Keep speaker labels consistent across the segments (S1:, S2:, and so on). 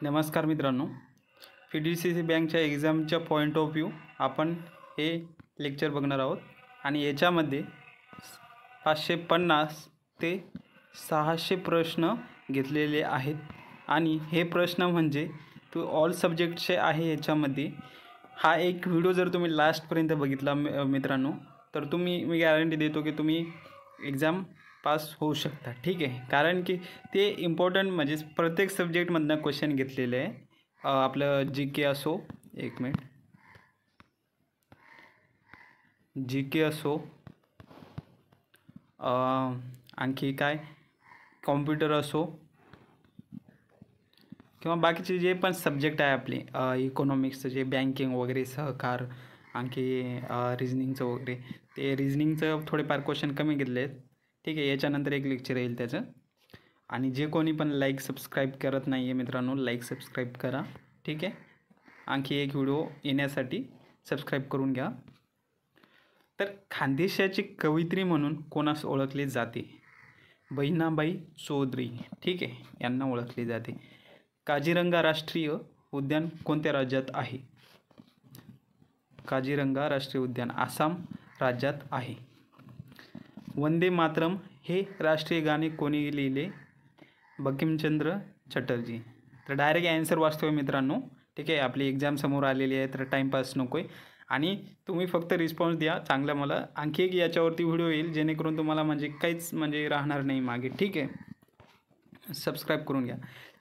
S1: नमस्कार मित्रांनो, PDCC बँकच्या एक्झामच्या पॉईंट ऑफ व्ह्यू आपण हे लेक्चर बघणार आहोत आणि याच्यामध्ये 550 ते 600 प्रश्न घेतलेले आहेत आणि हे प्रश्न म्हणजे ऑल सब्जेक्टचे आहे। याच्यामध्ये हा एक व्हिडिओ जर तुम्ही लास्टपर्यंत बघितला मित्रांनो तर मी गॅरंटी देतो की तुम्ही एक्झाम पास होऊ शकता। ठीक आहे, कारण की ते इम्पॉर्टंट म्हणजे प्रत्येक सब्जेक्टमधनं क्वेश्चन घेतलेले आहे। आपलं GK असो, एक मिनिट, GK असो, आणखी काय कॉम्प्युटर असो किंवा बाकीचे जे पण सब्जेक्ट आहे आपले इकॉनॉमिक्सचं जे बँकिंग वगैरे, सहकार, आणखी रिजनिंगचं वगैरे, ते रिजनिंगचं थोडेफार क्वेश्चन कमी घेतले आहेत। ठीक आहे, याच्यानंतर एक लेक्चर येईल त्याचं। आणि जे कोणी पण लाईक सबस्क्राईब करत नाही आहे मित्रांनो, लाईक सबस्क्राईब करा। ठीक आहे, आणखी एक व्हिडिओ येण्यासाठी सबस्क्राईब करून घ्या। तर खानदेशाची कवयित्री म्हणून कोणास ओळखले जाते? बहिणाबाई चौधरी, ठीक आहे, यांना ओळखले जाते। काझीरंगा राष्ट्रीय उद्यान कोणत्या राज्यात आहे? काझीरंगा राष्ट्रीय उद्यान आसाम राज्यात आहे। वंदे मातरम हे राष्ट्रीय गाणे कोणी लिहिले? बंकिमचंद्र चटर्जी। तर डायरेक्ट आन्सर वाचतोय मित्रांनो। ठीक आहे, आपली एक्झाम समोर आलेली आहे तर टाईमपास नको आहे आणि तुम्ही फक्त रिस्पॉन्स द्या चांगला। मला आणखी एक याच्यावरती व्हिडिओ येईल जेणेकरून तुम्हाला म्हणजे काहीच राहणार नाही मागे। ठीक आहे, सबस्क्राईब करून घ्या।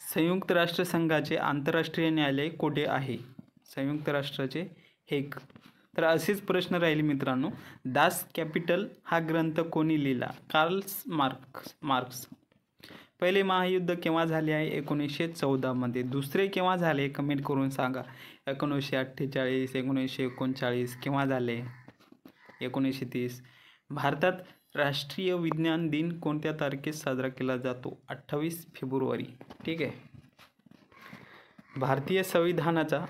S1: संयुक्त राष्ट्रसंघाचे आंतरराष्ट्रीय न्यायालय कुठे आहे? संयुक्त राष्ट्राचे हेग। तर असेच प्रश्न राहिले मित्रांनो। दास कॅपिटल हा ग्रंथ कोणी लिहिला? Karl Marx. पहिले महायुद्ध केव्हा झाले आहे? 1914 मध्ये। दुसरे केव्हा झाले? कमेंट करून सांगा। 1948, 1939 केव्हा झाले? 1930। भारतात राष्ट्रीय विज्ञान दिन कोणत्या तारखेस साजरा केला जातो? 28 फेब्रुवारी। ठीक आहे, भारतीय संविधानाचा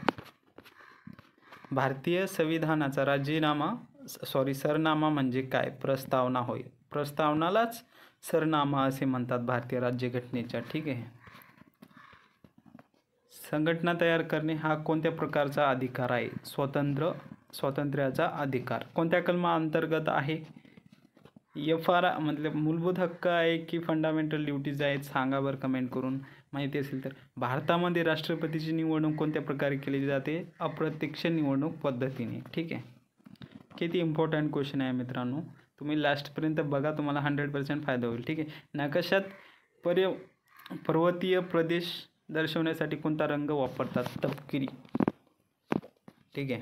S1: सरनामा म्हणजे काय? प्रस्तावना होय, प्रस्तावनालाच सरनामा असे म्हणतात भारतीय राज्यघटनेच्या। ठीक आहे, संघटना तयार करणे हा कोणत्या प्रकारचा अधिकार आहे? स्वातंत्र्याचा अधिकार। कोणत्या कलमा अंतर्गत आहे? FR मतलब मूलभूत हक्क आहे की फंडामेंटल ड्युटीज आहेत? सांगा बरं कमेंट करून, माहिती असेल तर। भारतामध्ये राष्ट्रपतीची निवडणूक कोणत्या प्रकारे केली जाते? अप्रत्यक्ष निवडणूक पद्धतीने। ठीक आहे, किती इम्पॉर्टंट क्वेश्चन आहे मित्रांनो, तुम्ही लास्टपर्यंत बघा, तुम्हाला 100% फायदा होईल। ठीक आहे, नकाशात पर्वतीय प्रदेश दर्शवण्यासाठी कोणता रंग वापरतात? तपकिरी। ठीक आहे,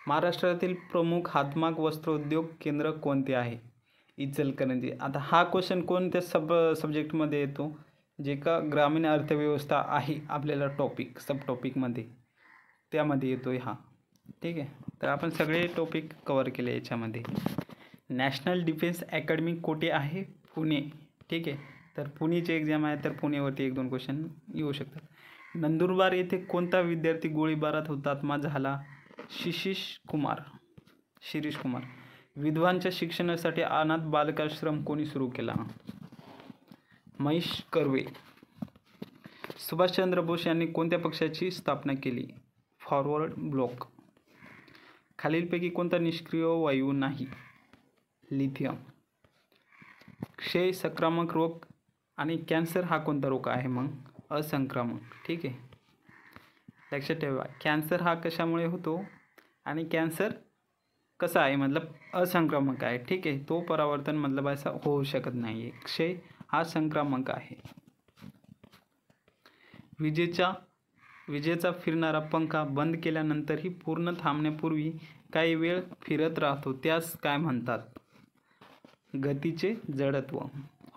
S1: महाराष्ट्रातील प्रमुख हातमाग वस्त्रोद्योग केंद्र कोणते आहे? इचलकरंजी। आता हा क्वेश्चन कोणत्या सब्जेक्टमध्ये येतो? जे का ग्रामीण अर्थव्यवस्था आहे आपल्याला टॉपिक, सब टॉपिकमध्ये, त्यामध्ये येतोय हा। ठीक आहे, तर आपण सगळे टॉपिक कव्हर केले याच्यामध्ये। नॅशनल डिफेन्स अकॅडमी कुठे आहे? पुणे। ठीक आहे, तर पुणेची एक्झाम आहे तर पुणेवरती 1-2 क्वेश्चन येऊ शकतात। नंदुरबार येथे कोणता विद्यार्थी गोळीबारात हुतात्मा झाला? शिरीष कुमार। विधवांच्या शिक्षणासाठी अनाथ बालकाश्रम कोणी सुरू केला? महेश कर्वे। सुभाषचंद्र बोस यांनी कोणत्या पक्षाची स्थापना केली? Forward block. खालीलपैकी कोणता निष्क्रिय वायू नाही? लिथियम। क्षय, संक्रामक रोग आणि कॅन्सर हा कोणता रोग आहे? मग असंक्रामक। ठीक आहे, लक्षात ठेवा, कॅन्सर हा कशामुळे होतो आणि कॅन्सर कसा आहे, मतलब असंक्रामक आहे। ठीक आहे, तो परावर्तन मतलब असा होऊ शकत नाही आहे। क्षय हा संक्रामक आहे। विजेचा फिरणारा पंखा बंद केल्यानंतरही पूर्ण थांबण्यापूर्वी काही वेळ फिरत राहतो, त्यास काय म्हणतात? गतीचे जडत्व।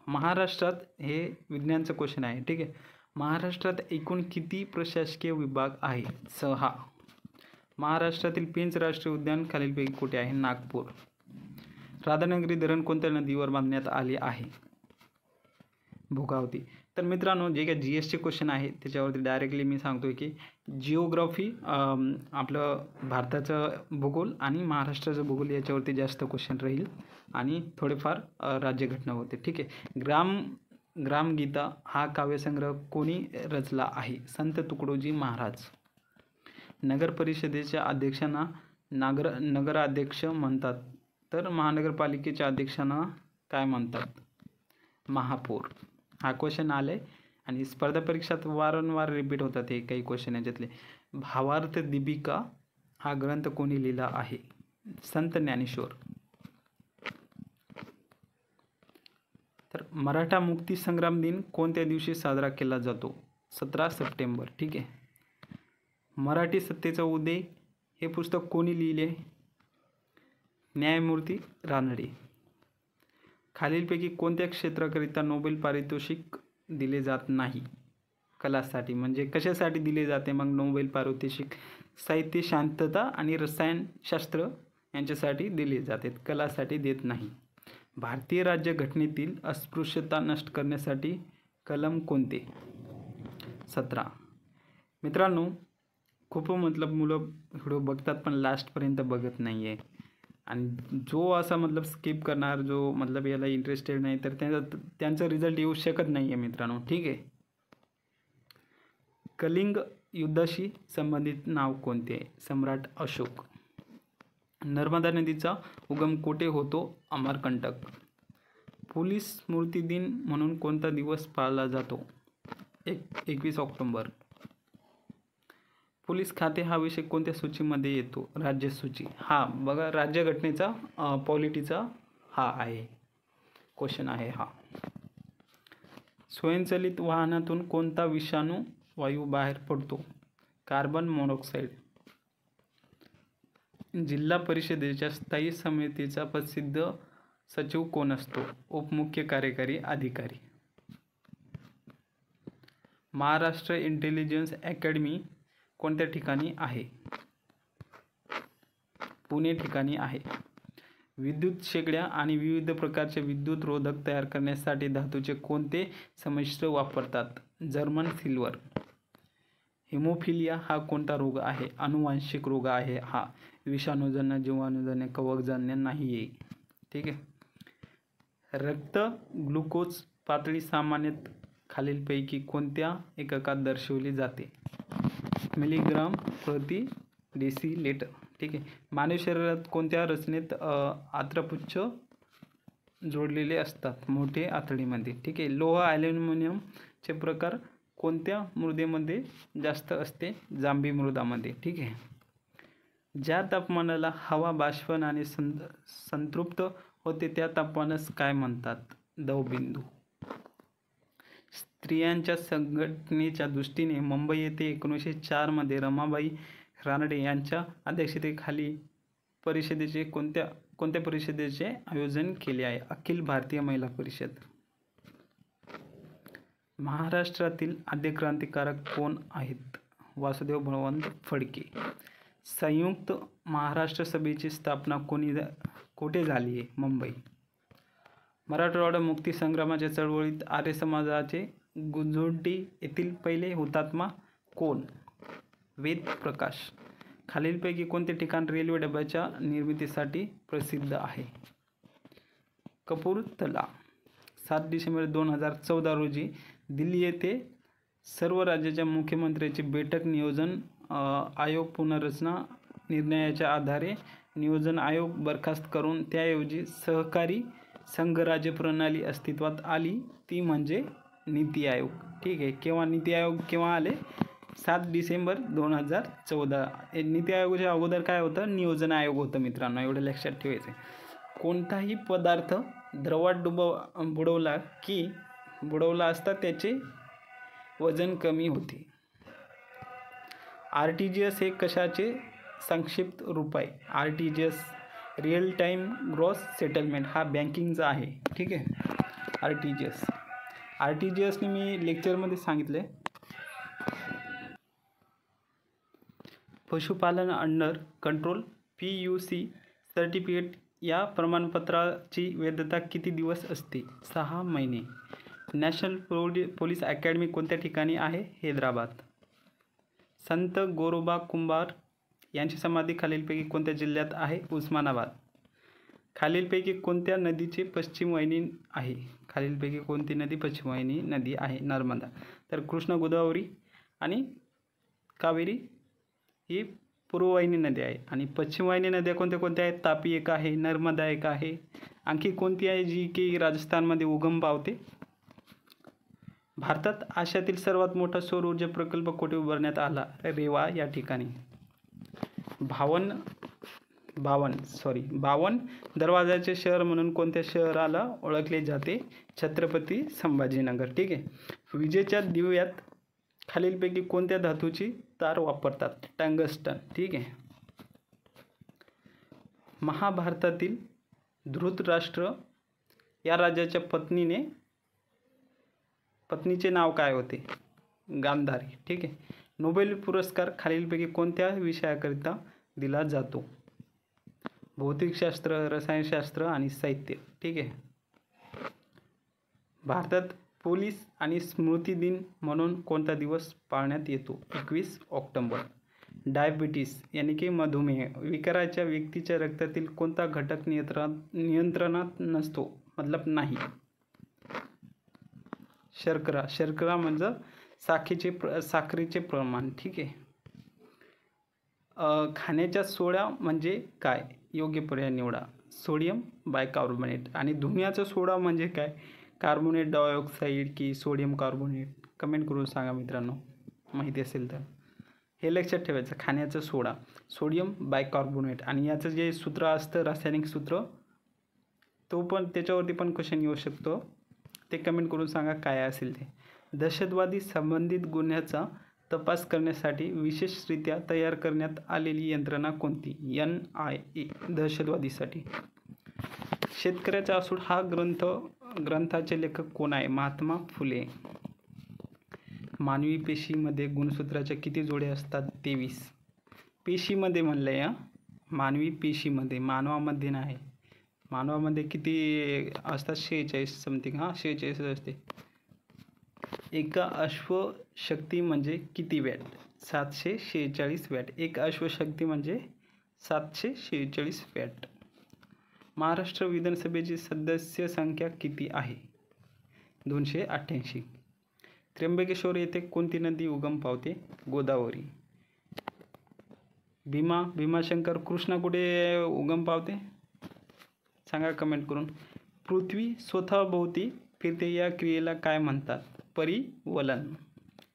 S1: महाराष्ट्रात, हे विज्ञानचं क्वेश्चन आहे। ठीक आहे, महाराष्ट्रात एकूण किती प्रशासकीय विभाग आहे? 6। महाराष्ट्रातील पेंच राष्ट्रीय उद्यान खालीलपैकी कुठे आहे? नागपूर। राधानगरी धरण कोणत्या नदीवर बांधण्यात आले आहे? भोगावती। तर मित्रांनो, जे काही GSचे क्वेश्चन आहे त्याच्यावरती डायरेक्टली मी सांगतोय की जिओग्राफी, आपलं भारताचं भूगोल आणि महाराष्ट्राचं भूगोल याच्यावरती जास्त क्वेश्चन राहील आणि थोडेफार राज्यघटना होते। ठीक आहे, ग्रामगीता हा काव्यसंग्रह कोणी रचला आहे? संत तुकडोजी महाराज. नगर परिषदेच्या अध्यक्षांना नगराध्यक्ष म्हणतात, तर महानगरपालिकेच्या अध्यक्षांना काय म्हणतात? महापौर. हा क्वेश्चन आले आणि स्पर्धा परीक्षात वारंवार रिपीट होतात हे काही क्वेश्चन याच्यातले. भावार्थ दीपिका हा ग्रंथ कोणी लिहिला आहे? संत ज्ञानेश्वर. तर मराठा मुक्ती संग्राम दिन कोणत्या दिवशी साजरा केला जातो? 17 सप्टेंबर. ठीक आहे. मराठी सत्तेचा उदय हे पुस्तक कोणी लिहिले? न्यायमूर्ती रानडे. खालीलपैकी कोणत्या क्षेत्राकरिता नोबेल पारितोषिक दिले जात नाही? कलासाठी. म्हणजे कशासाठी दिले जाते मग नोबेल पारितोषिक? साहित्य, शांतता आणि रसायनशास्त्र यांच्यासाठी दिले जाते, कलासाठी देत नाही. भारतीय राज्यघटनेतील अस्पृश्यता नष्ट करण्यासाठी कलम कोणते? 17. मित्रांनो, खूप मुलं व्हिडिओ बघतात पण लास्टपर्यंत बघत नाही आहे, आणि जो असा स्किप करणार, जो याला इंटरेस्टेड नाही, तर त्यांचा रिझल्ट येऊ शकत नाही आहे मित्रांनो. ठीक आहे. कलिंग युद्धाशी संबंधित नाव कोणते? सम्राट अशोक. नर्मदा नदीचा उगम कोठे होतो? अमरकंटक. पोलीस स्मृती दिन म्हणून कोणता दिवस पाळला जातो? 21 ऑक्टोबर. पोलीस खाते हा विषय कोणत्या सूचीमध्ये येतो? राज्य सूची. हा बघा, राज्यघटनेचा पॉलिटीचा हा आहे क्वेश्चन आहे हा. स्वयंचलित वाहनातून कोणता विषाणू वायू बाहेर पडतो? Carbon monoxide. जिल्हा परिषदेच्या स्थायी समितीचा प्रसिद्ध सचिव कोण असतो? उपमुख्य कार्यकारी अधिकारी. महाराष्ट्र इंटेलिजन्स अकॅडमी कोणत्या ठिकाणी आहे? पुणे ठिकाणी आहे. विद्युत शेगड्या आणि विविध प्रकारचे विद्युत रोधक तयार करण्यासाठी धातूचे कोणते संमिश्र वापरतात? German silver. हिमोफिलिया हा कोणता रोग आहे? अनुवांशिक रोग आहे हा. विषाणूजन्य, जीवाणूजन्य, कवकजन्य नाही आहे. ठीक आहे. रक्त ग्लुकोज पातळी सामान्यत खालीलपैकी कोणत्या एककात दर्शवली जाते? मिलीग्राम प्रति डेसिलिटर. ठीक आहे. मानवी शरीरात कोणत्या रचनेत आंत्रपुच्छ जोडलेले असतात? मोठे आतडीमध्ये. ठीक आहे. लोह ॲल्युमिनियमचे प्रकार कोणत्या मृदेमध्ये जास्त असते? जांभी मृदामध्ये. ठीक आहे. ज्या तापमानाला हवा बाष्पनाने संतृप्त होते त्या तापमानास काय म्हणतात? दवबिंदू. स्त्रियांच्या संघटनेच्या दृष्टीने मुंबई येथे 1904 मध्ये रमाबाई रानडे यांच्या अध्यक्षतेखाली कोणत्या परिषदेचे आयोजन केले आहे? अखिल भारतीय महिला परिषद. महाराष्ट्रातील आद्य क्रांतिकारक कोण आहेत? वासुदेव बळवंत फडके. संयुक्त महाराष्ट्र सभेची स्थापना कोठे झाली आहे? मुंबई. मराठवाडा मुक्ती संग्रामाच्या चळवळीत आर्य समाजाचे गुंजोटी येथील पहिले हुतात्मा कोण? वेद प्रकाश. खालीलपैकी कोणते ठिकाण रेल्वे डब्याच्या निर्मितीसाठी प्रसिद्ध आहे? कपूरथला. 7 डिसेंबर 2014 रोजी दिल्ली येथे सर्व राज्याच्या मुख्यमंत्र्यांची बैठक नियोजन आयोग पुनर्रचना निर्णयाच्या आधारे नियोजन आयोग बरखास्त करून त्याऐवजी सहकारी संघराज्य प्रणाली अस्तित्वात आली, ती म्हणजे नीती आयोग. ठीक आहे. नीती आयोग केव्हा आले? 7 डिसेंबर 2014. नीती आयोगाच्या अगोदर काय होतं? नियोजन आयोग होतं मित्रांनो, एवढं लक्षात ठेवायचं. कोणताही पदार्थ द्रवात बुडवला असता त्याचे वजन कमी होते. RTGS हे कशाचे संक्षिप्त रूप आहे? RTGS real time gross settlement हा बँकिंगचा आहे. ठीक आहे. RTGSने मी लेक्चरमध्ये सांगितले. पशुपालन अंडर कंट्रोल PUC सर्टिफिकेट या प्रमाणपत्राची वैधता किती दिवस असते? 6 महिने. नॅशनल पोलीस अकॅडमी कोणत्या ठिकाणी आहे? हैदराबाद. संत गोरोबा कुंभार यांची समाधी खालीलपैकी कोणत्या जिल्ह्यात आहे? उस्मानाबाद. खालीलपैकी कोणत्या नदीचे पश्चिम वाहिनी आहे? खालीलपैकी कोणती नदी पश्चिमवाहिनी नदी आहे? नर्मदा. तर कृष्णा, गोदावरी आणि कावेरी ही पूर्ववाहिनी नदी आहे. आणि पश्चिमवाहिनी नद्या कोणत्या कोणत्या आहेत? तापी एक आहे, नर्मदा एक आहे. आणखी कोणती आहे जी की राजस्थानमध्ये उगम पावते? भारतात आशियातील सर्वात मोठा सौर ऊर्जा प्रकल्प कुठे उभारण्यात आला? रेवा या ठिकाणी. 52 दरवाजाचे शहर म्हणून कोणत्या शहराला ओळखले जाते? छत्रपती संभाजीनगर. ठीक आहे. विजेच्या दिव्यात खालीलपैकी कोणत्या धातूची तार वापरतात? टंगस्टन. ठीक आहे. महाभारतातील धृतराष्ट्र या राजाच्या पत्नीचे नाव काय होते? गांधारी. ठीक आहे. नोबेल पुरस्कार खालीलपैकी कोणत्या विषयाकरिता दिला जातो? भौतिकशास्त्र, रसायनशास्त्र आणि साहित्य. ठीक आहे. भारतात पोलीस आणि स्मृती दिन म्हणून कोणता दिवस पाळण्यात येतो? 21 ऑक्टोबर. डायबिटीस यानी की मधुमेह विकाराच्या व्यक्तीच्या रक्तातील कोणता घटक नियंत्रणात नसतो? मतलब नाही. शर्करा म्हणजे साखरेचे प्रमाण. ठीक आहे. खाण्याच्या सोडा म्हणजे काय? योग्य पर्याय निवडा. Sodium bicarbonate. आणि धुण्याचा सोडा म्हणजे काय? कार्बोनेट डायऑक्साईड की सोडियम कार्बोनेट? कमेंट करून सांगा मित्रांनो माहिती असेल तर. हे लक्षात ठेवायचं, खाण्याचा सोडा सोडियम बायकार्बोनेट. आणि याचं जे सूत्र असतं रासायनिक सूत्र तो पण त्याच्यावरती पण क्वेश्चन येऊ शकतो, ते कमेंट करून सांगा काय असेल ते. दहशतवादी संबंधित गुन्ह्याचा तपास करण्यासाठी विशेषरित्या तयार करण्यात आलेली यंत्रणा कोणती? NIA. दहशतवादीसाठी. शेतकऱ्याचा आसूड हा ग्रंथाचे लेखक कोण आहे? महात्मा फुले. मानवी पेशीमध्ये गुणसूत्राच्या किती जोड्या असतात? 23. पेशीमध्ये म्हणलं आहे, मानवी पेशीमध्ये, मानवामध्ये नाही. मानवामध्ये किती असतात? 46 समथिंग. 46 असते. एका अश्वशक्ती म्हणजे किती वॅट? 746 वॅट. एक अश्वशक्ती म्हणजे 746 वॅट. महाराष्ट्र विधानसभेची सदस्य संख्या किती आहे? 288. त्र्यंबकेश्वर येथे कोणती नदी उगम पावते? गोदावरी. भीमाशंकर कृष्णा कुठे उगम पावते? सांगा कमेंट करून. पृथ्वी स्वतःभोवती फिरते या क्रियेला काय म्हणतात? परिवलन.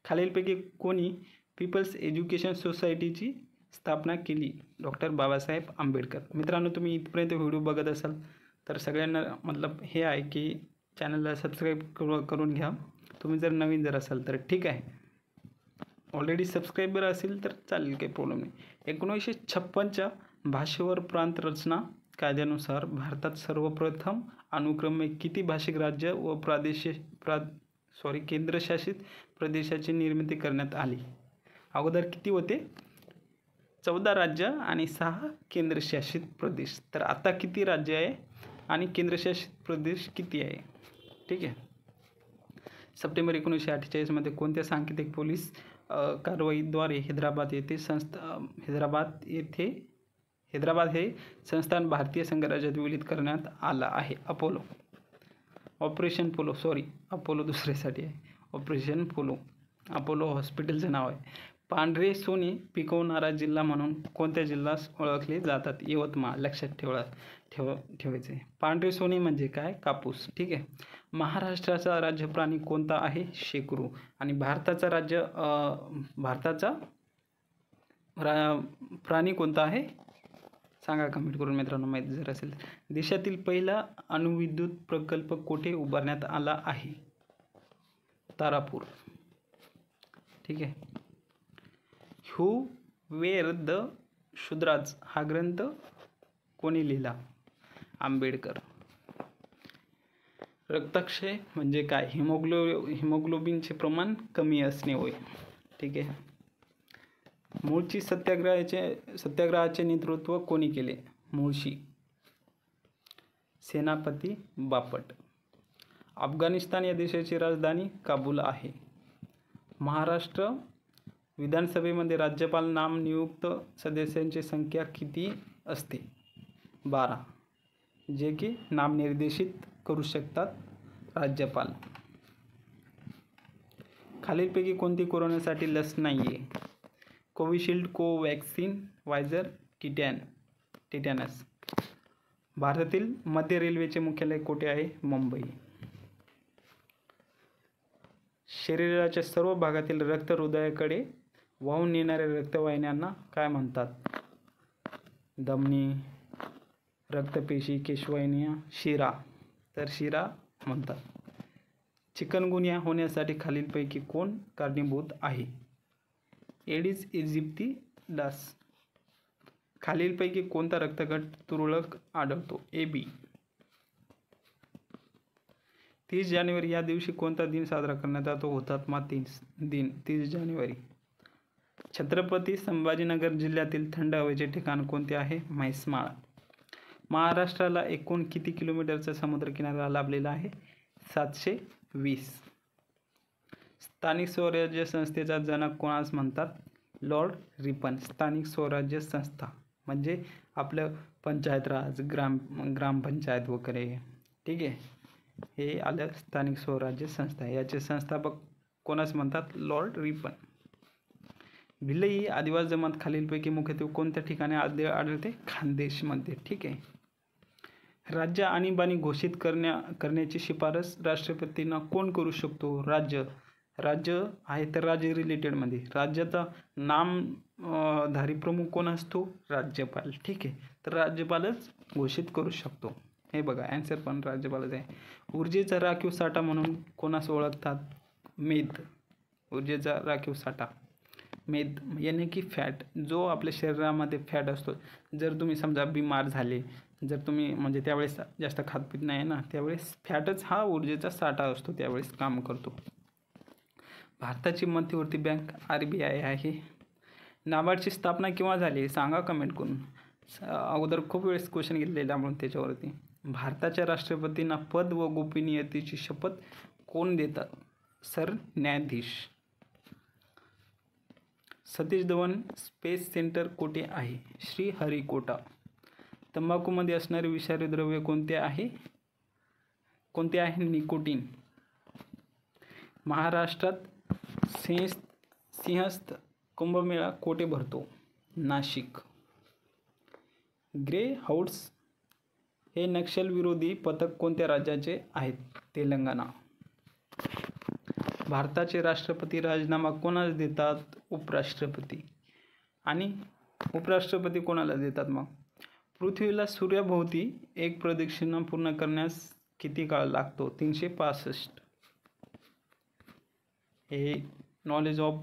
S1: खालीलपैकी कोणी पीपल्स एज्युकेशन सोसायटीची स्थापना केली? डॉक्टर बाबासाहेब आंबेडकर. मित्रांनो तुम्ही इथपर्यंत व्हिडिओ बघत असाल तर सगळ्यांना मतलब हे आहे की चॅनलला सबस्क्राईब करून घ्या. तुम्ही जर नवीन जर असाल तर. ठीक आहे. ऑलरेडी सबस्क्रायबर असेल तर चालेल, काही प्रॉब्लेम नाही. 1956च्या भाषेवर प्रांत रचना कायद्यानुसार भारतात सर्वप्रथम अनुक्रमे किती भाषिक राज्य व केंद्रशासित प्रदेशाची निर्मिती करण्यात आली? अगोदर किती होते? 14 राज्य आणि 6 केंद्रशासित प्रदेश. तर आता किती राज्य आहे आणि केंद्रशासित प्रदेश किती आहे? ठीक आहे. सप्टेंबर 1948 कोणत्या सांकेतिक पोलीस कारवाईद्वारे हैदराबाद हे संस्थान भारतीय संघराज्यात विलीन करण्यात आला आहे? ऑपरेशन पोलो दुसऱ्यासाठी आहे. Operation polo. अपोलो हॉस्पिटलचं नाव आहे. पांढरे सोने पिकवणारा जिल्हा म्हणून कोणत्या जिल्ह्यास ओळखले जातात? यवतमाळ. लक्षात ठेवायचं आहे. पांढरे सोने म्हणजे काय? कापूस. ठीक आहे. महाराष्ट्राचा राज्य प्राणी कोणता आहे? शेकरू. आणि भारताचा प्राणी कोणता आहे? सांगा कमेंट करून मित्रांनो माहिती जर असेल. देशातील पहिला अणुविद्युत प्रकल्प कोठे उभारण्यात आला आहे? तारापूर. ठीक आहे. हू वेर द शूद्राज हा ग्रंथ कोणी लिहिला? आंबेडकर. रक्तक्षय म्हणजे काय? हिमोग्लोबिनचे प्रमाण कमी असणे होय. ठीक आहे. मुळशी सत्याग्रहाचे नेतृत्व कोणी केले? मुळशी. सेनापती बापट. अफगाणिस्तान या देशाची राजधानी काबूल आहे. महाराष्ट्र विधानसभेमध्ये राज्यपाल नामनियुक्त सदस्यांची संख्या किती असते? 12, जे की नामनिर्देशित करू शकतात राज्यपाल. खालीलपैकी कोणती कोरोनासाठी लस नाही आहे? Covishield, Covaxin, Pfizer, tetanus. भारतातील मध्य रेल्वेचे मुख्यालय कोठे आहे? मुंबई. शरीराच्या सर्व भागातील रक्त हृदयाकडे वाहून नेणाऱ्या रक्तवाहिन्यांना काय म्हणतात? धमनी, रक्तपेशी, केशवाहिन्या, शिरा. तर शिरा म्हणतात. चिकनगुनिया होण्यासाठी खालीलपैकी कोण कारणीभूत आहे? एडिस इजिप्ती डास. खालीलपैकी कोणता रक्तगट तुरळक आढळतो? AB. 30 जानेवारी या दिवशी कोणता दिन साजरा करण्यात येतो? हुतात्मा दिन. 30 जानेवारी. छत्रपती संभाजीनगर जिल्ह्यातील थंड हवेचे ठिकाण कोणते आहे? म्हैसमाळ. महाराष्ट्राला एकूण किती किलोमीटरचा समुद्रकिनारा लाभलेला आहे? 720. स्थानिक स्वराज्य संस्थेचा जनक कोणास म्हणतात? Lord Ripon. स्थानिक स्वराज्य संस्था म्हणजे आपलं पंचायत राज, ग्रामपंचायत वगैरे. ठीक आहे, हे आलं स्थानिक स्वराज्य संस्था. याचे संस्थापक कोणास म्हणतात? Lord Ripon. भिल्ल ही आदिवासी जमात खालीलपैकी मुख्यत्वे कोणत्या ठिकाणी आढळते? खानदेशमध्ये. ठीक आहे. राज्य आणीबाणी घोषित करण्याची शिफारस राष्ट्रपतींना कोण करू शकतो? राज्य आहे तर राज्य रिलेटेडमध्ये राज्याचा नामधारी प्रमुख कोण असतो? राज्यपाल. ठीक आहे, तर राज्यपालच घोषित करू शकतो. हे बघा, ॲन्सर पण राज्यपालच आहे. ऊर्जेचा राखीव साठा म्हणून कोणास ओळखतात? मेद. ऊर्जेचा राखीव साठा मेद याने की फॅट, जो आपल्या शरीरामध्ये फॅट असतो. जर तुम्ही समजा बिमार झाले, जर तुम्ही म्हणजे त्यावेळेस जास्त खातपीत नाही ना, त्यावेळेस फॅटच हा ऊर्जेचा साठा असतो, त्यावेळेस काम करतो. भारताची मध्यवर्ती बँक RBI आहे. नाबार्डची स्थापना केव्हा झाली? सांगा कमेंट करून. अगोदर खूप वेळेस क्वेश्चन घेतलेला त्यामुळे त्याच्यावरती. भारताच्या राष्ट्रपतींना पद व गोपनीयतेची शपथ कोण देतात? सरन्यायाधीश. सतीश धवन स्पेस सेंटर कोठे आहे? श्रीहरिकोटा. तंबाखूमध्ये असणारे विषारी द्रव्य कोणते आहे? निकोटीन. महाराष्ट्रात सिंहस्थ कुंभमेळा कोठे भरतो? नाशिक. ग्रे हाऊट्स हे नक्षलविरोधी पथक कोणत्या राज्याचे आहेत? तेलंगणा. भारताचे राष्ट्रपती राजीनामा कोणाला देतात? उपराष्ट्रपती. आणि उपराष्ट्रपती कोणाला देतात मग? पृथ्वीला सूर्याभोवती एक प्रदक्षिणा पूर्ण करण्यास किती काळ लागतो? 365. हे नॉलेज ऑफ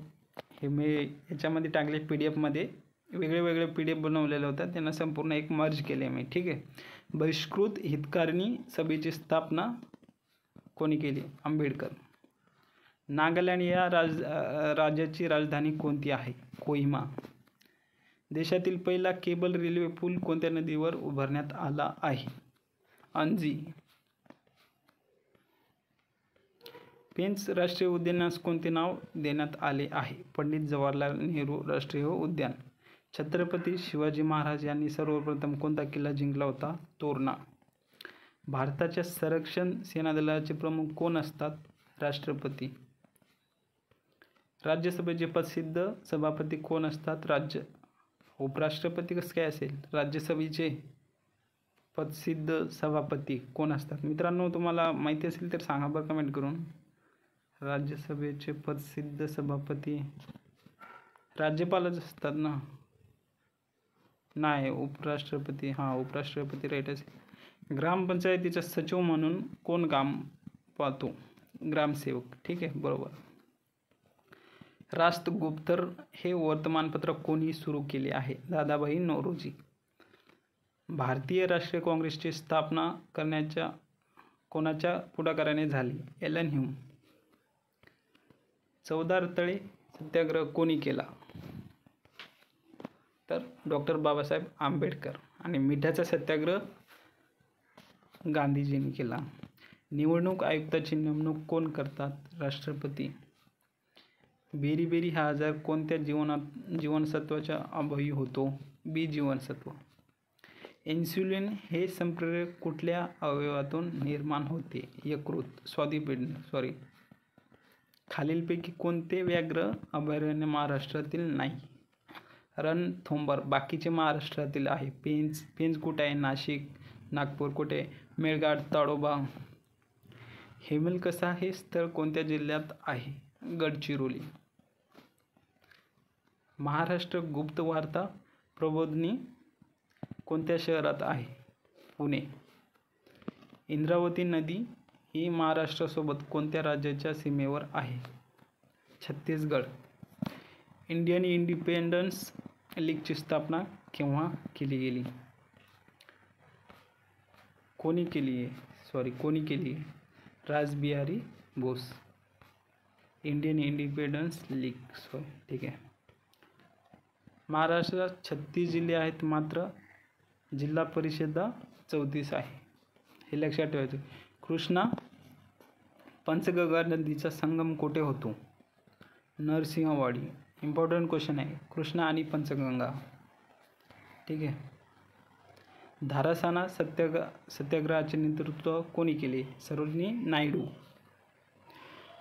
S1: हे मी याच्यामध्ये टाकले PDF वेगळे PDF बनवलेले होतात, त्यांना संपूर्ण एक मर्ज केले मी. ठीक आहे. बहिष्कृत हितकारिणी सभेची स्थापना कोणी केली? आंबेडकर. नागालँड या राज्याची राजधानी कोणती आहे? कोहिमा. देशातील पहिला केबल रेल्वे पूल कोणत्या नदीवर उभारण्यात आला आहे? अंजी. पेंच राष्ट्रीय उद्यानास कोणते नाव देण्यात आले आहे? पंडित जवाहरलाल नेहरू राष्ट्रीय उद्यान. छत्रपती शिवाजी महाराज यांनी सर्वप्रथम कोणता किल्ला जिंकला होता? तोरणा. भारताच्या संरक्षण सेनादलाचे प्रमुख कोण असतात? राष्ट्रपती. राज्यसभेचे पदसिद्ध सभापती कोण असतात? उपराष्ट्रपती कसं काय असेल? राज्यसभेचे पदसिद्ध सभापती कोण असतात? मित्रांनो, तुम्हाला माहिती असेल तर सांगा बरं कमेंट करून. राज्यसभेचे पदसिद्ध सभापती राज्यपालच असतात ना? नाही, उपराष्ट्रपती. हां, उपराष्ट्रपती राईट असेल. ग्रामपंचायतीचा सचिव म्हणून कोण काम पाहतो? ग्रामसेवक. ठीक आहे, बरोबर. राष्ट्रगुप्तर हे वर्तमानपत्र कोणी सुरू केले आहे? दादाभाई नौरोजी. भारतीय राष्ट्रीय काँग्रेसची स्थापना करण्याच्या कोणाच्या पुढाकाराने झाली? Allan Hume. चवदार तळे सत्याग्रह कोणी केला? तर डॉक्टर बाबासाहेब आंबेडकर. आणि मिठाचा सत्याग्रह गांधीजींनी केला. निवडणूक आयुक्ताची नेमणूक कोण करतात? राष्ट्रपती. बेरी हा आजार कोणत्या जीवनसत्वाच्या अभावी होतो? बी जीवनसत्व. इन्सुलिन हे संप्रेरक कुठल्या अवयवातून निर्माण होते? यकृत, स्वादुपिंड. खालीलपैकी कोणते व्याघ्र अभयारण्य महाराष्ट्रातील नाही? रणथंभोर. बाकीचे महाराष्ट्रातील आहे. पेंच कुठे आहे? नाशिक. नागपूर कुठे? मेळघाट, ताडोबा. हेमलकसा हे स्थळ कोणत्या जिल्ह्यात आहे? गडचिरोली. महाराष्ट्र गुप्त वार्ता प्रबोधिनी कोणत्या शहरात आहे? पुणे. इंद्रावती नदी ही महाराष्ट्रासोबत कोणत्या राज्याच्या सीमेवर आहे? छत्तीसगड. इंडियन इंडिपेंडन्स लीगची स्थापना केव्हा केली गेली? कोणी केली आहे? Rashbehari Bose. Indian Independence League. ठीक आहे. महाराष्ट्रात 36 जिल्हे आहेत, मात्र जिल्हा परिषदा 34 आहे. हे लक्षात ठेवायचं. कृष्णा पंचगंगा नदीचा संगम कुठे होतो? नरसिंहवाडी. इम्पॉर्टंट क्वेश्चन आहे. कृष्णा आणि पंचगंगा. ठीक आहे. धारासाना सत्याग्रहाचे नेतृत्व कोणी केले? सरोजिनी नायडू.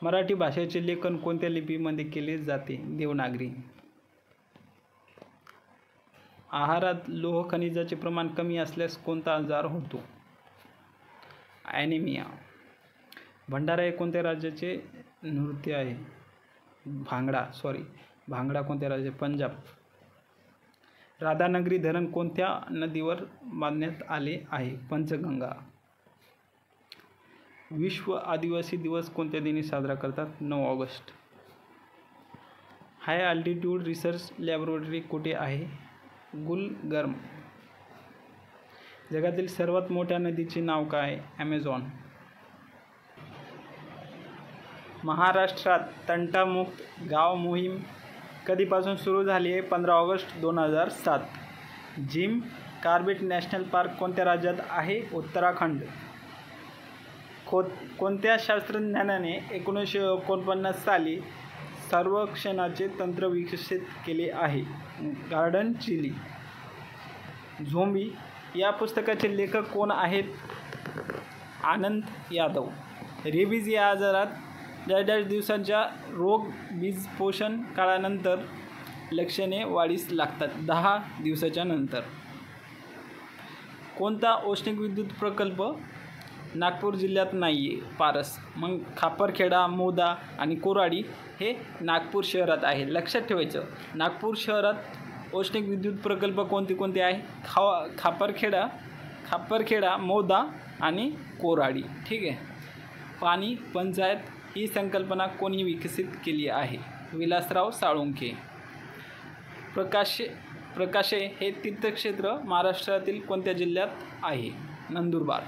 S1: मराठी भाषेचे लेखन कोणत्या लिपीमध्ये केले जाते? देवनागरी. आहारात लोह खनिजाचे प्रमाण कमी असल्यास कोणता आजार होतो? ॲनिमिया. भंडारा हे कोणत्या राज्याचे नृत्य आहे? भांगडा कोणत्या राज्याचे? पंजाब. राधानगरी धरण कोणत्या नदीवर बांधण्यात आले आहे? पंचगंगा. विश्व आदिवासी दिवस कोणत्या दिनी साजरा करतात? 9 ऑगस्ट. हाय अल्टिट्यूड रिसर्च लॅबोरेटरी कुठे आहे? गुलमर्ग. जगातील सर्वात मोठ्या नदीचे नाव काय? ॲमेझॉन. महाराष्ट्रात तंटामुक्त गाव मोहीम कधीपासून सुरू झाली आहे? 15 August 2007. Jim Corbett national park कोणत्या राज्यात आहे? उत्तराखंड. कोणत्या शास्त्रज्ञाने 1949 साली सर्वेक्षणाचे तंत्र विकसित केले आहे? Gordon chilli. झोंबी या पुस्तकाचे लेखक कोण आहेत? आनंद यादव. रेबीज या आजारात दिवसांच्या रोग बीजपोषण काळानंतर लक्षणे वाढीस लागतात? 10 दिवसाच्या नंतर. कोणता औष्णिक विद्युत प्रकल्प नागपूर जिल्ह्यात नाही आहे? पारस. मग खापरखेडा, मोदा आणि कोराडी हे नागपूर शहरात आहे. लक्षात ठेवायचं, नागपूर शहरात औष्णिक विद्युत प्रकल्प कोणते आहे? खापरखेडा, मोदा आणि कोराडी. ठीक आहे. पाणी पंचायत ही संकल्पना कोणी विकसित केली आहे? विलासराव साळुंखे. प्रकाशे हे तीर्थक्षेत्र महाराष्ट्रातील कोणत्या जिल्ह्यात आहे? नंदुरबार.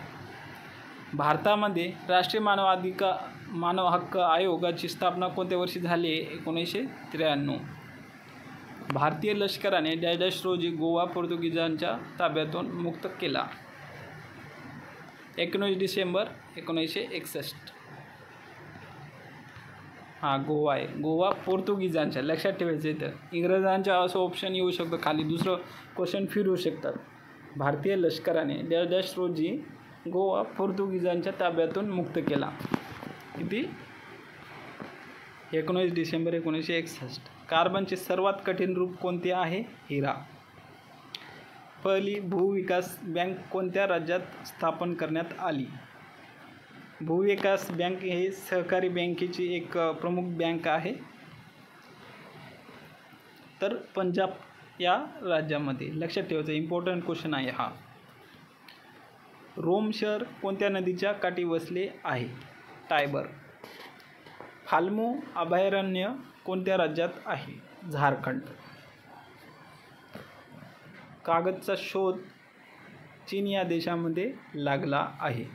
S1: भारतामध्ये राष्ट्रीय मानव हक्क आयोगाची स्थापना कोणत्या वर्षी झाली आहे? 1993. भारतीय लष्कराने रोजी गोवा पोर्तुगीजांच्या ताब्यातून मुक्त केला? 19 डिसेंबर 1961. गोवा आहे. गोवा पोर्तुगीजांच्या. लक्षात ठेवायचं इथं इंग्रजांच्या असं ऑप्शन येऊ शकतं खाली. दुसरं क्वेश्चन फिरू शकतात. भारतीय लष्कराने रोजी गोवा पोर्तुगीजांच्या ताब्यातून मुक्त केला. किती? 19 डिसेंबर 1961. कार्बनचे सर्वात कठीण रूप कोणते आहे? हिरा. पहिली भूविकास बँक कोणत्या राज्यात स्थापन करण्यात आली? भूविकास बँक हे सहकारी बँकेची एक प्रमुख बँक आहे, तर पंजाब या राज्यामध्ये. लक्षात ठेवायचं, इम्पॉर्टंट क्वेश्चन आहे हा. रोम शहर कोणत्या नदीच्या काठी वसले आहे? टायबर. फाल्मू अभयारण्य कोणत्या राज्यात आहे? झारखंड. कागदचा शोध चीन या देशामध्ये लागला आहे.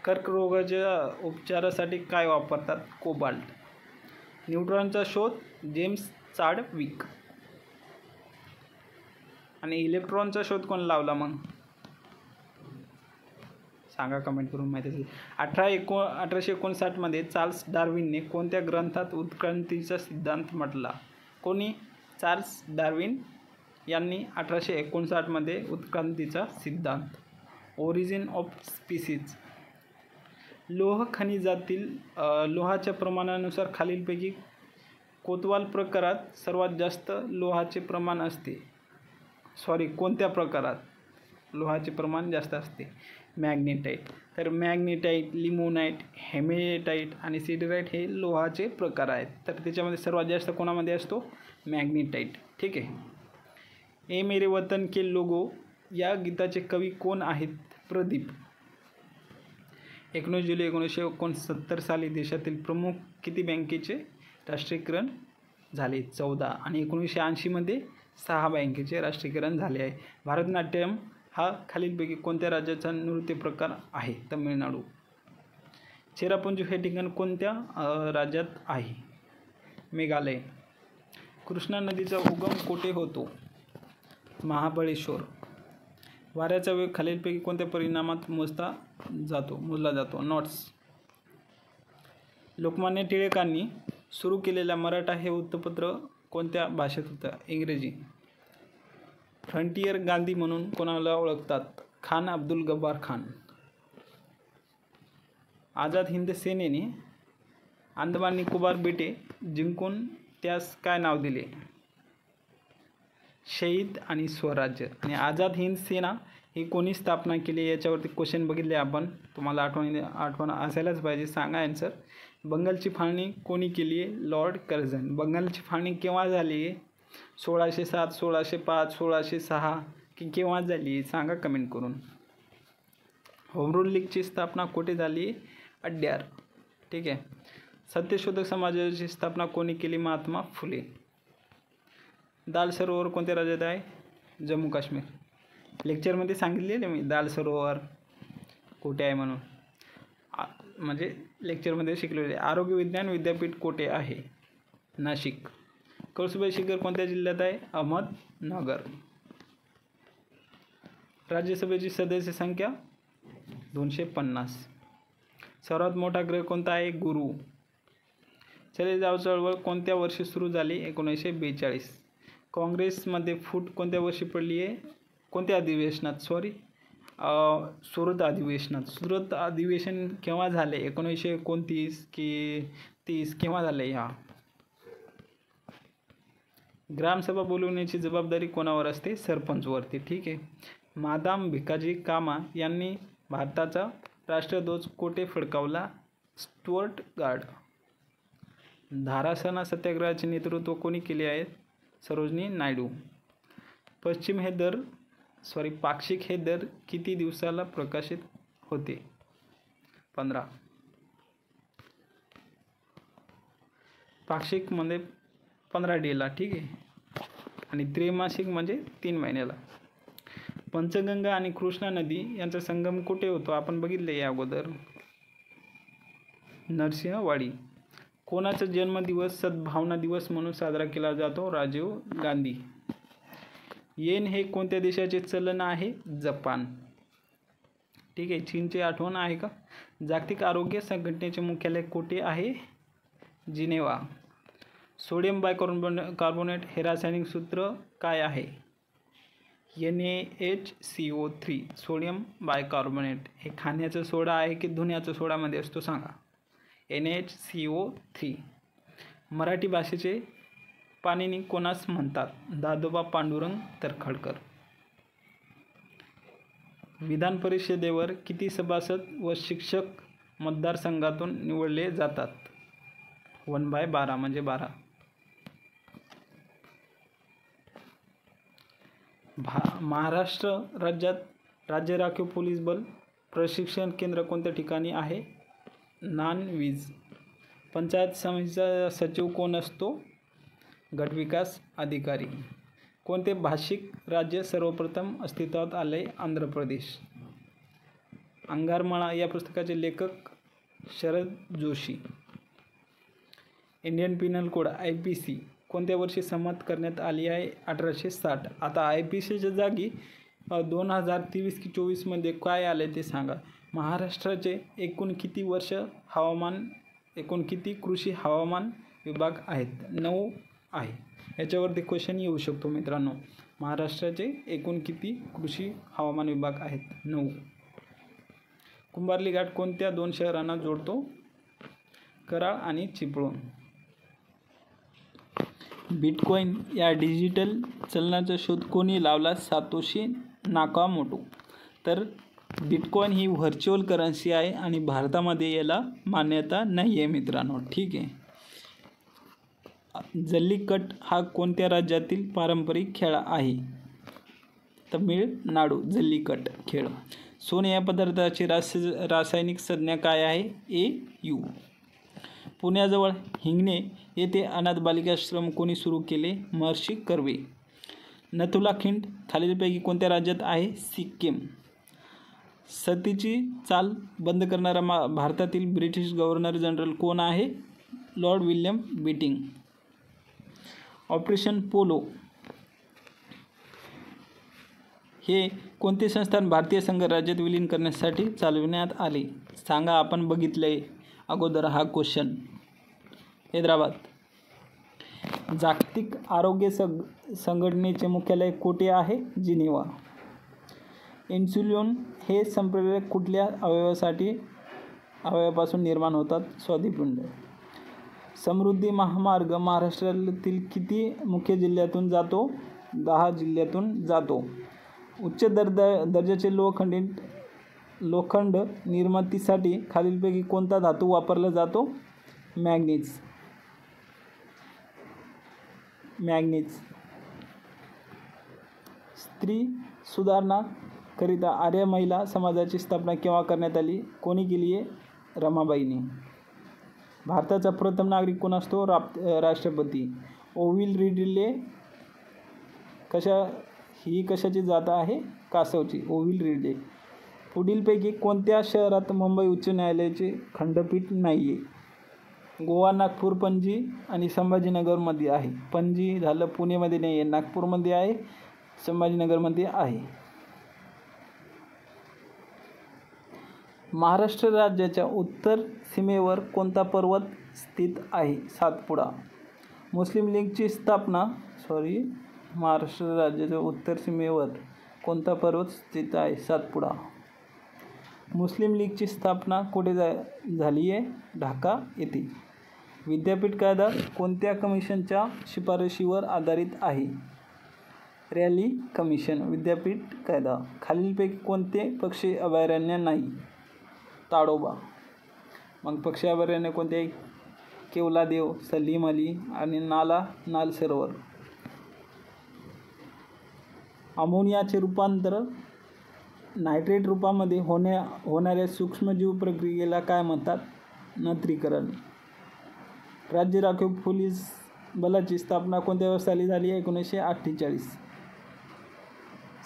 S1: कर्करोगाच्या उपचारासाठी काय वापरतात? कोबाल्ट. न्यूट्रॉनचा शोध जेम्स चाडविक. आणि इलेक्ट्रॉनचा शोध कोण लावला मग? सांगा कमेंट करून माहिती असेल. 1859 मध्ये चार्ल्स डार्विनने कोणत्या ग्रंथात उत्क्रांतीचा सिद्धांत म्हटला? कोणी? Charles Darwin. यांनी 1859 उत्क्रांतीचा सिद्धांत, ओरिजिन ऑफ स्पीसीज. लोह खनिजातील लोहाच्या प्रमाणानुसार खालीलपैकी कोतवाल प्रकारात सर्वात जास्त लोहाचे प्रमाण असते. कोणत्या प्रकारात लोहाचे प्रमाण जास्त असते? मॅग्नेटाईट. तर मॅग्नेटाईट, लिमोनाईट, हेमेटाईट आणि सिडराईट हे लोहाचे प्रकार आहेत. तर त्याच्यामध्ये सर्वात जास्त कोणामध्ये असतो? मॅग्नेटाईट. ठीक आहे. ए मेरे वतन के लोगो या गीताचे कवी कोण आहेत? प्रदीप. 19 जुलै 1969 साली देशातील प्रमुख किती बँकेचे राष्ट्रीयकरण झाले? 14. आणि 1980 6 बँकेचे राष्ट्रीयकरण झाले आहे. भारतनाट्यम हा खालीलपैकी कोणत्या राज्याचा नृत्य प्रकार आहे? तमिळनाडू. चेरापुंजी हे ठिकाण कोणत्या राज्यात आहे? मेघालय. कृष्णा नदीचा उगम कोठे होतो? महाबळेश्वर. वाऱ्याचा वेग खालीलपैकी कोणत्या परिणामात मोजला जातो? नॉट्स. लोकमान्य टिळकांनी सुरू केलेल्या मराठा हे वृत्तपत्र कोणत्या भाषेत होतं? इंग्रजी. फ्रंटियर गांधी म्हणून कोणाला ओळखतात? खान अब्दुल गफ्फार खान. आझाद हिंद सेनेने अंदमान निकोबार बेटे जिंकून त्यास काय नाव दिले? शहीद आणि स्वराज्य. आणि आझाद हिंद सेना ही कोणी स्थापना केली याच्यावरती क्वेश्चन बघितले आपण. तुम्हाला आठवण असायलाच पाहिजे. सांगा आन्सर. बंगालची फाळणी कोणी केली आहे? Lord Curzon. बंगालची फाळणी केव्हा झाली आहे? 1607, 1605, 1606 की केव्हा झाली? सांगा कमेंट करून. होम रूल लीगची स्थापना कुठे झाली? अड्यार. ठीक आहे. सत्यशोधक समाजाची स्थापना कोणी केली? महात्मा फुले. दाल सरोवर कोणत्या राज्यात आहे? जम्मू काश्मीर. लेक्चरमध्ये सांगितलेले मी दाल सरोवर कुठे आहे म्हणून, म्हणजे लेक्चरमध्ये शिकलेले. आरोग्य विज्ञान विद्यापीठ कोठे आहे? नाशिक. कळसुबाई शिखर कोणत्या जिल्ह्यात आहे? अहमदनगर. राज्यसभेची सदस्य संख्या 250. सर्वात मोठा ग्रह कोणता आहे? गुरु. चले जाव चळवळ कोणत्या वर्षी सुरू झाली? 1942. काँग्रेसमध्ये फूट कोणत्या वर्षी पडली आहे? कोणत्या अधिवेशनात? सुरत अधिवेशनात. सुरत अधिवेशन केव्हा झाले? 1929 की 30 केव्हा झाले? ग्रामसभा बोलवण्याची जबाबदारी कोणावर असते? सरपंचवरती. ठीक आहे. मादाम भिकाजी कामा यांनी भारताचा राष्ट्रध्वज कोठे फडकावला? Stuttgart. धारासणा सत्याग्रहाचे नेतृत्व कोणी केले आहे? सरोजिनी नायडू. पाक्षिक हे दर किती दिवसाला प्रकाशित होते? 15. पाक्षिक म्हणजे 15 डेला. ठीक आहे. आणि त्रैमासिक म्हणजे 3 महिन्याला. पंचगंगा आणि कृष्णा नदी यांचा संगम कुठे होतो? आपण बघितले या अगोदर. नरसिंहवाडी. कोणाचा जन्मदिवस सद्भावना दिवस म्हणून साजरा केला जातो? राजीव गांधी. येन हे कोणत्या देशाचे चलन आहे? जपान. ठीक आहे. चीनची आठवण आहे का? जागतिक आरोग्य संघटनेचे मुख्यालय कुठे आहे? जिनेवा. सोडियम बायकार्बोनेट हे रासायनिक सूत्र काय आहे? NaHCO3. सोडियम बायकार्बोनेट हे खाण्याचा सोडा आहे की धुण्याचा सोडामध्ये असतो? सांगा. NaHCO3. मराठी भाषेचे पाणिनी कोणास म्हणतात? दादोबा पांडुरंग तर्खडकर. विधान परिषदेवर किती सभासद व शिक्षक मतदारसंघातून निवडले जातात? 1/12 म्हणजे 12. महाराष्ट्र राज्यात राज्य राखीव पोलीस बल प्रशिक्षण केंद्र कोणत्या ठिकाणी आहे? नानवीज. पंचायत समितीचा सचिव कोण असतो? गटविकास अधिकारी. कोणते भाषिक राज्य सर्वप्रथम अस्तित्वात आले? आंध्र प्रदेश. अंगारमाळा या पुस्तकाचे लेखक Sharad Joshi. Indian Pinal code IPC कोणत्या वर्षी संमत करण्यात आली आहे? 1860. आता IPCच्या जागी 2023 की 24 काय आले ते सांगा. महाराष्ट्राचे एकूण किती कृषी हवामान विभाग आहेत? 9 आहे. याच्यावरती क्वेश्चन येऊ शकतो मित्रांनो. महाराष्ट्राचे एकूण किती कृषी हवामान विभाग आहेत? 9. कुंभार्ली घाट कोणत्या 2 शहरांना जोडतो? कराड आणि चिपळूण. बिटकॉईन या डिजिटल चलनाचा शोध कोणी लावला? Satoshi Nakamoto. तर बिटकॉईन ही व्हर्च्युअल करन्सी आहे आणि भारतामध्ये याला मान्यता नाही आहे मित्रांनो. ठीक आहे. जल्लीकट हा कोणत्या राज्यातील पारंपरिक खेळ आहे? तमिळनाडू. जल्लीकट खेळ. सोने या पदार्थाची रासायनिक संज्ञा काय आहे? AU. पुण्याजवळ हिंगणे येथे अनाथ बालिकाश्रम कोणी सुरू केले? महर्षी कर्वे. नथुला खिंड खालीलपैकी कोणत्या राज्यात आहे? सिक्कीम. सतीची चाल बंद करणारा भारतातील ब्रिटिश गव्हर्नर जनरल कोण आहे? Lord William Bentinck. Operation polo हे कोणते संस्थान भारतीय संघ राज्यात विलीन करण्यासाठी चालविण्यात आले? सांगा. आपण बघितले अगोदर हा क्वेश्चन. हैदराबाद. जागतिक आरोग्य संघटनेचे मुख्यालय कोठे आहे? जिनिव्हा. इन्सुलिन हे संप्रेरक कुठल्या अवयवापासून निर्माण होतात? स्वादुपिंड. समृद्धी महामार्ग महाराष्ट्रातील किती मुख्य जिल्ह्यातून जातो? 10 जिल्ह्यातून जातो. उच्च दर्जाचे लोखंड निर्मितीसाठी खालीलपैकी कोणता धातू वापरला जातो? मॅंगनीज. स्त्री सुधारणा करिता आर्य महिला समाजाची स्थापना केव्हा करण्यात आली? कोणी केली आहे? रमाबाईंनी. भारताचा प्रथम नागरिक कोण असतो? राष्ट्रपती. ओव्हिल रिडले कशाची जात आहे? कासवची. ओव्हिल रिडले. पुढीलपैकी कोणत्या शहरात मुंबई उच्च न्यायालयाचे खंडपीठ नाही आहे? गोवा, नागपूर, पणजी आणि संभाजीनगरमध्ये आहे. पणजी झालं पुणेमध्ये नाही आहे, नागपूरमध्ये आहे, संभाजीनगरमध्ये आहे. महाराष्ट्र राज्याच्या उत्तर सीमेवर कोणता पर्वत स्थित आहे? सातपुडा. मुस्लिम लीगची स्थापना महाराष्ट्र राज्याच्या उत्तर सीमेवर कोणता पर्वत स्थित आहे? सातपुडा. मुस्लिम लीगची स्थापना कुठे झाली आहे? ढाका येथे. विद्यापीठ कायदा कोणत्या कमिशनच्या शिफारशीवर आधारित आहे? Rally commission. विद्यापीठ कायदा. खालीलपैकी कोणते पक्षी अभयारण्य नाही? ताडोबा. मग पक्षी अभयारण्य कोणते? केवलादेव, सलीम अली आणि नाल सरोवर. अमोनियाचे रूपांतर नायट्रेट रूपामध्ये होणाऱ्या सूक्ष्मजीव प्रक्रियेला काय म्हणतात? नत्रीकरण. राज्य राखीव पोलीस बलाची स्थापना कोणत्या साली झाली? 1948.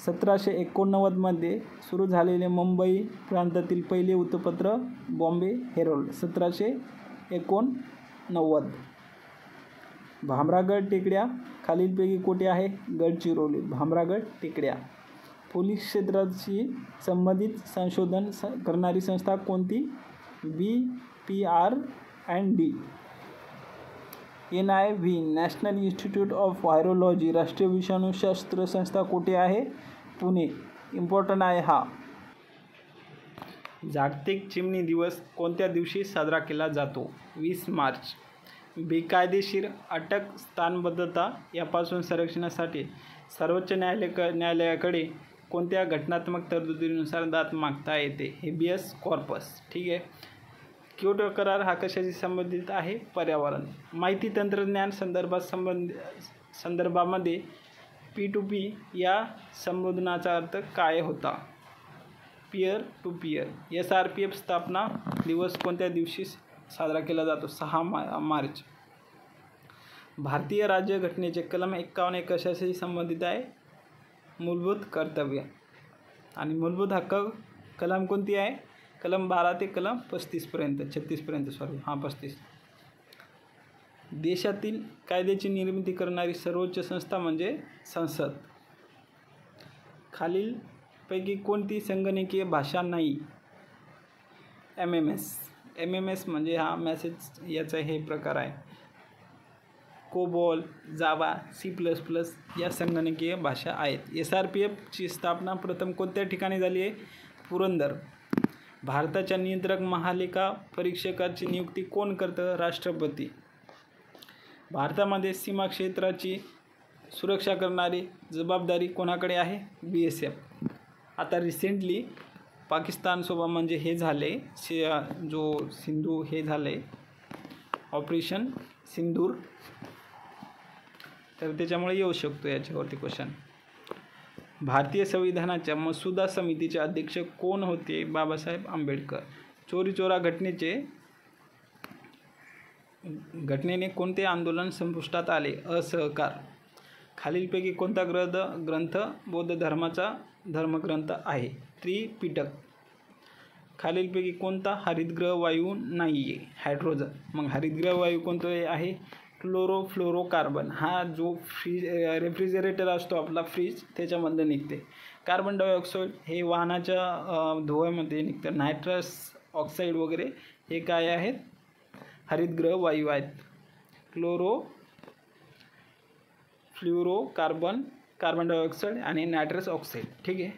S1: 1789 सुरू झालेले मुंबई प्रांतातील पहिले वृत्तपत्र बॉम्बे हेरल्ड. 1789. भामरागड टेकड्या खालीलपैकी कुठे आहे? गडचिरोली. भामरागड टेकड्या. पोलीस क्षेत्राशी संबंधित संशोधन करणारी संस्था कोणती? BPR&D. NIV national institute of virology राष्ट्रीय विषाणूशास्त्र संस्था कुठे आहे? पुणे. इम्पॉर्टंट आहे हा. जागतिक चिमणी दिवस कोणत्या दिवशी साजरा केला जातो? 20 मार्च. बेकायदेशीर अटक स्थानबद्धता यापासून संरक्षणासाठी सर्वोच्च न्यायालयाकडे कोणत्या घटनात्मक तरतुदीनुसार दाद मागता येते? Habeas corpus. ठीक आहे. क्योटो करार हा कशाशी संबंधित आहे? पर्यावरण. माहिती तंत्रज्ञान संदर्भामध्ये P2P या संबोधनाचा अर्थ काय होता? Peer to peer. SRPF स्थापना दिवस कोणत्या दिवशी साजरा केला जातो? 6 मार्च. भारतीय राज्यघटनेचे कलम 51 कशाशी संबंधित आहे? मूलभूत कर्तव्य. आणि मूलभूत हक्क कलम कोणती आहे? कलम 12 ते कलम 36 पर्यंत 35. देशातील कायद्याची निर्मिती करणारी सर्वोच्च संस्था म्हणजे संसद. खालीलपैकी कोणती संगणकीय भाषा नाही? MMS म्हणजे हा मेसेज याचा हे प्रकार आहे. कोबॉल, जावा, C++ या संगणकीय भाषा आहेत. SRPFची स्थापना प्रथम कोणत्या ठिकाणी झाली आहे? पुरंदर. भारताच्या नियंत्रक महालेखा परीक्षकाची नियुक्ती कोण करतं? राष्ट्रपती. भारतामध्ये सीमा क्षेत्राची सुरक्षा करणारी जबाबदारी कोणाकडे आहे? BSF. आता रिसेंटली पाकिस्तानसोबत म्हणजे हे झाले जो सिंधू हे झाले ऑपरेशन सिंदूर, तर त्याच्यामुळे येऊ शकतो याच्यावरती क्वेश्चन. भारतीय संविधानाच्या मसुदा समितीचे अध्यक्ष कोण होते? बाबासाहेब आंबेडकर. चोरीचोरा घटनेने कोणते आंदोलन संपुष्टात आले? असहकार. खालीलपैकी कोणता ग्रंथ बौद्ध धर्माचा धर्मग्रंथ आहे? त्रिपिटक. खालीलपैकी कोणता हरितगृह वायू नाही आहे? हायड्रोजन. मग हरितगृह वायू कोणता आहे? क्लोरोफ्लोरोकार्बन. हा जो रेफ्रिजरेटर असतो आपला फ्रीज त्याच्यामधलं निघते. कार्बन डायऑक्साईड हे वाहनाच्या धुव्यामध्ये निघतं. नायट्रस ऑक्साईड वगैरे हे काय आहेत? हरितगृह वायू आहेत. फ्लोरोकार्बन, कार्बन डायऑक्साईड आणि नायट्रस ऑक्साईड. ठीक आहे.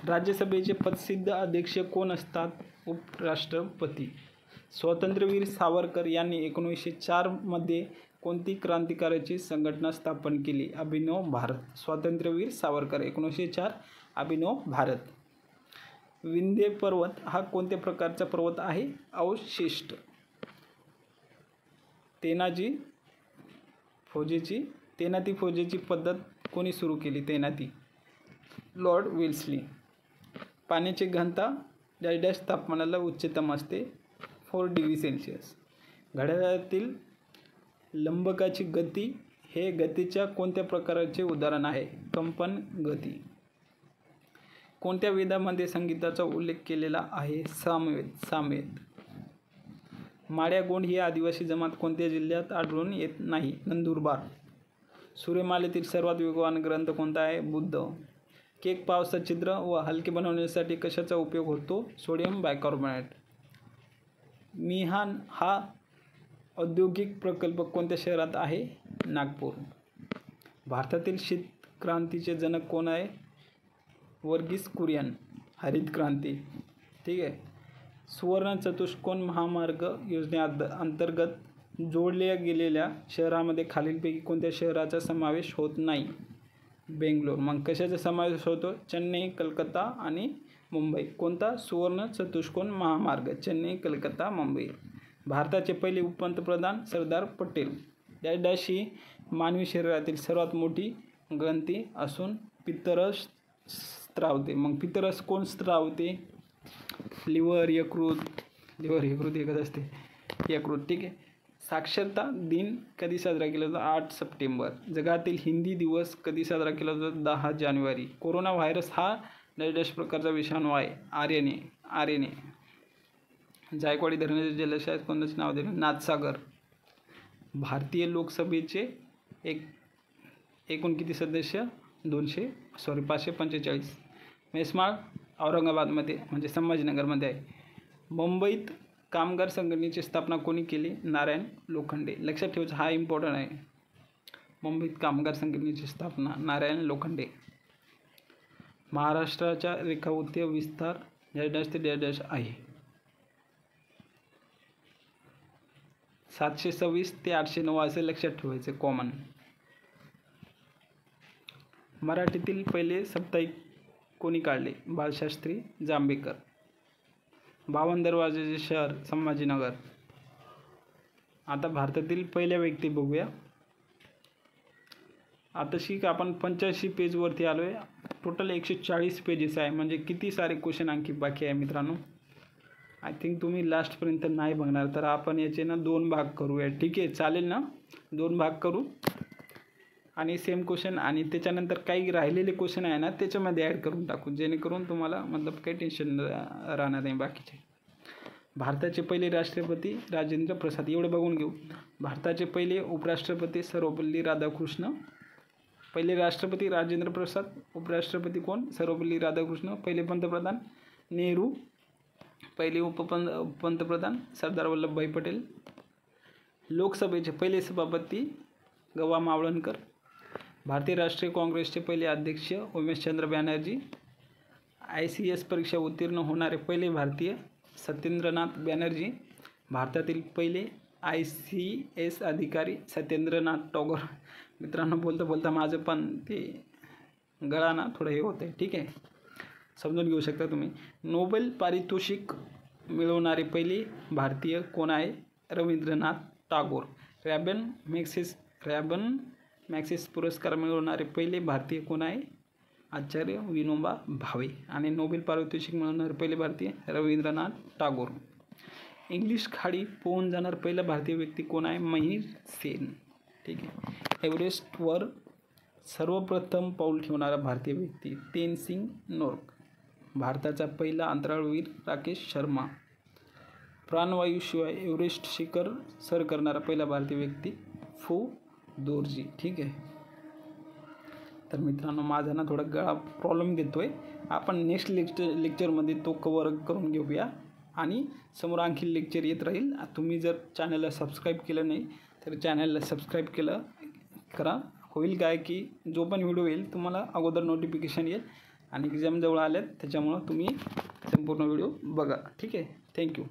S1: राज्यसभेचे पदसिद्ध अध्यक्ष कोण असतात? उपराष्ट्रपती. स्वातंत्र्यवीर सावरकर यांनी 1904 मध्ये कोणती क्रांतिकारकाची संघटना स्थापन केली? अभिनव भारत. स्वातंत्र्यवीर सावरकर 1904 अभिनव भारत. विंध्य पर्वत हा कोणत्या प्रकारचा पर्वत आहे? अवशिष्ट. तैनाती फौजेची पद्धत कोणी सुरू केली? तैनाती. लॉर्ड वेल्स्ली. पाण्याची घनता डॅश तापमानाला उच्चतम असते 4 डिग्री सेल्सिअस. घड्याळातील लंबकाची गती हे गतीच्या कोणत्या प्रकाराचे उदाहरण आहे? कंपन गती. कोणत्या वेदामध्ये संगीताचा उल्लेख केलेला आहे? सामवेद. माड्यागोंड ही आदिवासी जमात कोणत्या जिल्ह्यात आढळून येत नाही? नंदुरबार. सूर्यमालेतील सर्वात वेगवान ग्रंथ कोणता आहे? बुद्ध. केक पावसात छिद्र व हलके बनवण्यासाठी कशाचा उपयोग होतो? Sodium bicarbonate. मिहान हा औद्योगिक प्रकल्प कोणत्या शहरात आहे? नागपूर. भारतातील शीत क्रांतीचे जनक कोण आहे? वर्गीस कुरियन. हरित क्रांती. ठीक आहे. सुवर्ण चतुष्कोन महामार्ग योजनेअंतर्गत जोडल्या गेलेल्या शहरामध्ये खालीलपैकी कोणत्या शहराचा समावेश होत नाही? बेंगलोर. मग कशाचा समावेश होतो? चेन्नई, कलकत्ता आणि मुंबई. कोणता? सुवर्ण चतुष्कोन महामार्ग. चेन्नई, कलकत्ता, मुंबई. भारताचे पहिले उपपंतप्रधान सरदार पटेल. डॅश ही मानवी शरीरातील सर्वात मोठी ग्रंथी असून पित्तरस स्त्रावते. मग पित्तरस कोण स्त्रावते? लिव्हर, यकृत एकच असते. यकृत. ठीक आहे. साक्षरता दिन कधी साजरा केला जातो? 8 सप्टेंबर. जगातील हिंदी दिवस कधी साजरा केला जातो? 10 जानेवारी. कोरोना व्हायरस हा डॅश प्रकारचा विषाणू आहे? RNA. जायकवाडी धरणाच्या जलाशयात कोणत्याचे नाव दिले? नाथसागर. भारतीय लोकसभेचे एकूण किती सदस्य? 545. मेस्माळ औरंगाबादमध्ये म्हणजे संभाजीनगरमध्ये आहे. मुंबईत कामगार संघटनेची स्थापना कोणी केली? नारायण लोखंडे. लक्षात ठेवायचं, हा इम्पॉर्टंट आहे. मुंबईत कामगार संघटनेची स्थापना नारायण लोखंडे. महाराष्ट्राच्या रेखावृत्तीय विस्तार डॅश ते डॅश आहे? 726 ते 809 असे लक्षात ठेवायचे कॉमन. मराठीतील पहिले साप्ताहिक कोणी काढले? बाळशास्त्री जांभेकर. 52 दरवाजाचे शहर? संभाजीनगर. आता भारतातील पहिल्या व्यक्ती बघूया. आता आपण 85 पेजवरती आलो आहे. टोटल 140 पेजेस आहे. म्हणजे किती सारे क्वेश्चन आणखी बाकी आहे मित्रांनो. आय थिंक तुम्ही लास्टपर्यंत नाही बघणार, तर आपण याचे ना 2 भाग करूया. ठीक आहे, चालेल ना? 2 भाग करू आणि सेम क्वेश्चन आणि त्याच्यानंतर काही राहिलेले क्वेश्चन आहे ना त्याच्यामध्ये ॲड करून टाकू, जेणेकरून तुम्हाला मतलब काही टेन्शन राहणार नाही बाकीचे. भारताचे पहिले राष्ट्रपती राजेंद्र प्रसाद. एवढं बघून घेऊ. भारताचे पहिले उपराष्ट्रपती सर्वपल्ली राधाकृष्ण. पहिले राष्ट्रपती राजेंद्र प्रसाद. उपराष्ट्रपती कोण? सर्वपल्ली राधाकृष्ण. पहिले पंतप्रधान नेहरू. पहिले पंतप्रधान सरदार वल्लभभाई पटेल. लोकसभेचे पहिले सभापती गवा मावळणकर. भारतीय राष्ट्रीय काँग्रेसचे पहिले अध्यक्ष उमेशचंद्र बॅनर्जी. ICS परीक्षा उत्तीर्ण होणारे पहिले भारतीय सत्येंद्रनाथ बॅनर्जी. भारतातील पहिले ICS अधिकारी सत्येंद्रनाथ टागोर. मित्रांनो, बोलता माझं पण ते गळा ना थोडं हे होतं आहे, ठीक आहे, समजून घेऊ शकता तुम्ही. नोबेल पारितोषिक मिळवणारे पहिले भारतीय कोण आहे? रवींद्रनाथ टागोर. रॅबन मॅग्सेसे पुरस्कार मिळवणारे पहिले भारतीय कोण आहे? आचार्य विनोबा भावे. आणि नोबेल पारितोषिक मिळवणारे पहिले भारतीय रवींद्रनाथ टागोर. इंग्लिश खाडी पोहून जाणारा पहिला भारतीय व्यक्ती कोण आहे? महिर सेन. ठीक आहे. एव्हरेस्टवर सर्वप्रथम पाऊल ठेवणारा भारतीय व्यक्ती तेनसिंग नोर्गे. भारताचा पहिला अंतराळवीर राकेश शर्मा. प्राणवायूशिवाय एव्हरेस्ट शिखर सर करणारा पहिला भारतीय व्यक्ती फू दोरजी. ठीक आहे. तर मित्रांनो, माझा ना थोडा गळा प्रॉब्लेम देतो आहे. आपण नेक्स्ट लेक्चरमध्ये तो कवर करून घेऊया आणि समोर आणखी लेक्चर येत राहील. तुम्ही जर चॅनलला सबस्क्राईब केलं नाही तर चॅनलला सबस्क्राईब करा. होईल काय की जो पण व्हिडिओ येईल तुम्हाला अगोदर नोटिफिकेशन येईल आणि एक्झाम जवळ आल्यात त्याच्यामुळं तुम्ही संपूर्ण व्हिडिओ बघा. ठीक आहे. थँक्यू.